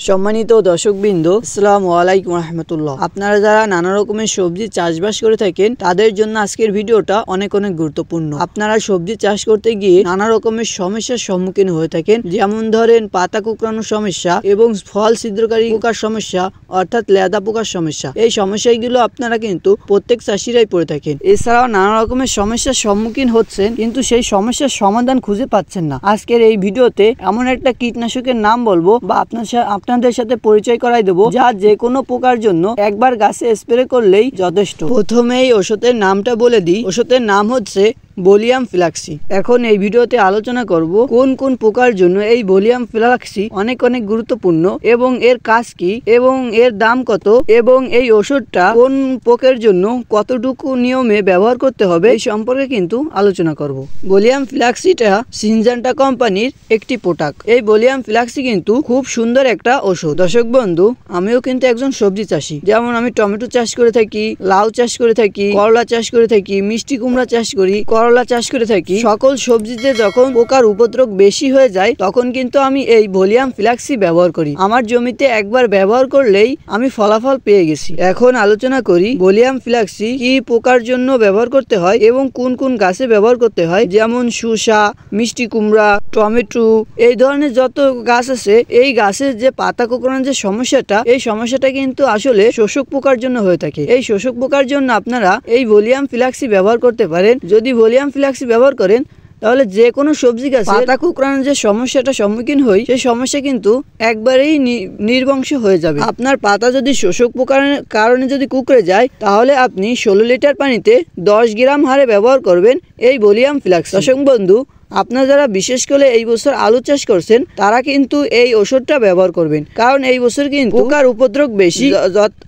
সম্মানিত দর্শকবৃন্দ, আসসালামু আলাইকুম রাহমাতুল্লাহ। আপনারা যারা নানা রকমের সবজি চাষবাস করে থাকেন তাদের জন্য আজকের ভিডিওটা অনেক গুরুত্বপূর্ণ। আপনারা সবজি চাষ করতে গিয়ে নানা রকমের সমস্যার সম্মুখীন হয়ে থাকেন, যেমন ধরেন পাতা কুঁকড়ানোর সমস্যা এবং ফল ছিদ্রকারী পোকার সমস্যা অর্থাৎ লেদা পোকার সমস্যা। এই সমস্যাগুলো আপনারা কিন্তু প্রত্যেক চাষিরাই পড়ে থাকেন। এছাড়াও নানা রকমের সমস্যার সম্মুখীন হচ্ছেন, কিন্তু সেই সমস্যার সমাধান খুঁজে পাচ্ছেন না। আজকের এই ভিডিওতে এমন একটা কীটনাশকের নাম বলবো বা আপনাদের সাথে পরিচয় করাই দেবো, যা যে কোনো পোকার জন্য একবার গাছে স্প্রে করলেই যথেষ্ট। প্রথমেই ওষুধের নামটা বলে দিই। ওষুধের নাম হচ্ছে বলিয়াম ফ্লাক্সি। এখন এই ভিডিওতে আলোচনা করব কোন কোন পোকার জন্য এই বলিয়াম ফ্লাক্সি অনেক গুরুত্বপূর্ণ এবং এর কাজ কি এবং এর দাম কত এবং এই ওষুধটা কোন পোকের জন্য কতটুকু নিয়মে ব্যবহার করতে হবে এই সম্পর্কে কিন্তু আলোচনা করব। বলিয়াম ফ্লাক্সিটা সিনজেন্টা কোম্পানির একটি প্রোডাক্ট। এই বলিয়াম ফ্লাক্সি কিন্তু খুব সুন্দর একটা ওষুধ। দর্শক বন্ধু, আমিও কিন্তু একজন সবজি চাষি। যেমন আমি টমেটো চাষ করে থাকি, লাউ চাষ করে থাকি, করলা চাষ করে থাকি, মিষ্টি কুমড়া চাষ করি, করলা চাষ করে থাকি। সকল সবজিতে যখন পোকার উপদ্রব বেশি হয়ে যায় তখন কিন্তু আমি এই বলিয়াম ফ্লাক্সি ব্যবহার করি। আমার জমিতে একবার ব্যবহার করলেই আমি ফলাফল পেয়ে গেছি। এখন আলোচনা করি বলিয়াম ফ্লাক্সি কি পোকার জন্য ব্যবহার করতে হয় এবং কোন কোন গাছে ব্যবহার করতে হয়। যেমন শসা, মিষ্টি কুমড়া, টমেটো, এই ধরনের যত গাছ আছে, এই গাছের যে পাতা কোঁকড়ানোর যে সমস্যাটা, এই সমস্যাটা কিন্তু আসলে শোষক পোকার জন্য হয়ে থাকে। এই শোষক পোকার জন্য আপনারা এই বলিয়াম ফ্লাক্সি ব্যবহার করতে পারেন। যদি বলিয়াম ফ্লাক্সি ব্যবহার করেন তাহলে যে কোনো সবজি গাছে পাতা কুঁকড়ানোর যে সমস্যাটা সম্মুখীন হই, সেই সমস্যা কিন্তু একবারেই নির্বংশ হয়ে যাবে। আপনার পাতা যদি শোষক পোকার কারণে যদি কুঁকড়ে যায়, তাহলে আপনি 16 লিটার পানিতে 10 গ্রাম হারে ব্যবহার করবেন এই বলিয়াম ফ্লাক্সি। দর্শক বন্ধু, আপনারা যারা বিশেষ করে এই বছর আলু চাষ করছেন তারা কিন্তু এই ওষুধটা ব্যবহার করবেন, কারণ এই বছর কিন্তু পোকার উপদ্রব বেশি,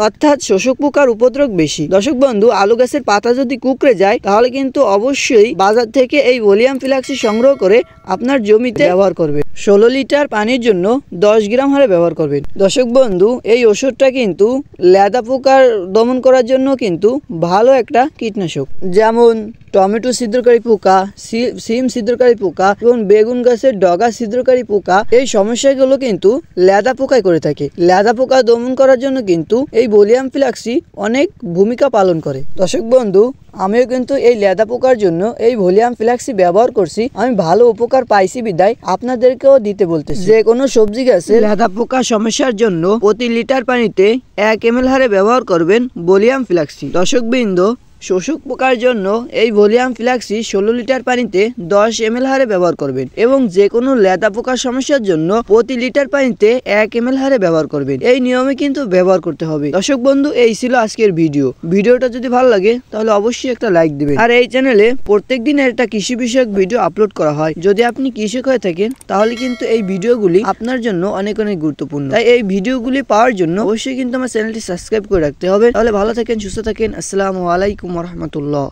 অর্থাৎ শোষক পোকার উপদ্রব বেশি। দর্শক বন্ধু, আলু গাছের পাতা যদি কুঁকড়ে যায় তাহলে কিন্তু অবশ্যই বাজার থেকে এই বলিয়াম ফ্লাক্সি সংগ্রহ করে আপনার জমিতে ব্যবহার করবেন। 16 লিটার পানির জন্য 10 গ্রাম হারে ব্যবহার করবেন। দর্শক বন্ধু, এই ওষুধটা কিন্তু লেদা পোকার দমন করার জন্য কিন্তু ভালো একটা কীটনাশক। যেমন টমেটো ছিদ্রকারী পোকা, সিম ছিদ্রকারী পোকা এবং বেগুন গাছের ডগা ছিদ্রকারী পোকা, এই সমস্যাগুলো কিন্তু লেদা পোকায় করে থাকে। লেদা পোকা দমন করার জন্য কিন্তু এই বলিয়াম ফ্লাক্সি অনেক ভূমিকা পালন করে। দর্শক বন্ধু, আমিও কিন্তু এই লেদা পোকার জন্য এই বলিয়াম ফ্লাক্সি ব্যবহার করছি। আমি ভালো উপকার পাইছি বিদায় আপনাদেরকেও দিতে বলতেছি। যে কোনো সবজি গাছে লেদা পোকা সমস্যার জন্য প্রতি লিটার পানিতে 1 ml হারে ব্যবহার করবেন বলিয়াম ফ্লাক্সি। দর্শকবৃন্দ, শোষক পোকার জন্য এই বলিয়াম ফ্লাক্সি 16 লিটার পানিতে 10 ml হারে ব্যবহার করবেন এবং যে কোনো লেদা পোকার সমস্যার জন্য প্রতি লিটার পানিতে 1 ml হারে ব্যবহার করবেন। এই নিয়মে কিন্তু ব্যবহার করতে হবে। দর্শক বন্ধু, এই ছিল আজকের ভিডিওটা যদি ভালো লাগে তাহলে অবশ্যই একটা লাইক দিবেন। আর এই চ্যানেলে প্রত্যেকদিন একটা কৃষি বিষয়ক ভিডিও আপলোড করা হয়। যদি আপনি কৃষক হয়ে থাকেন তাহলে কিন্তু এই ভিডিওগুলি আপনার জন্য অনেক গুরুত্বপূর্ণ। তাই এই ভিডিওগুলি পাওয়ার জন্য অবশ্যই কিন্তু আমার চ্যানেলটি সাবস্ক্রাইব করে রাখতে হবে। তাহলে ভালো থাকেন, সুস্থ থাকেন। আসসালামু আলাইকুম ওয়া রাহমাতুল্লাহ।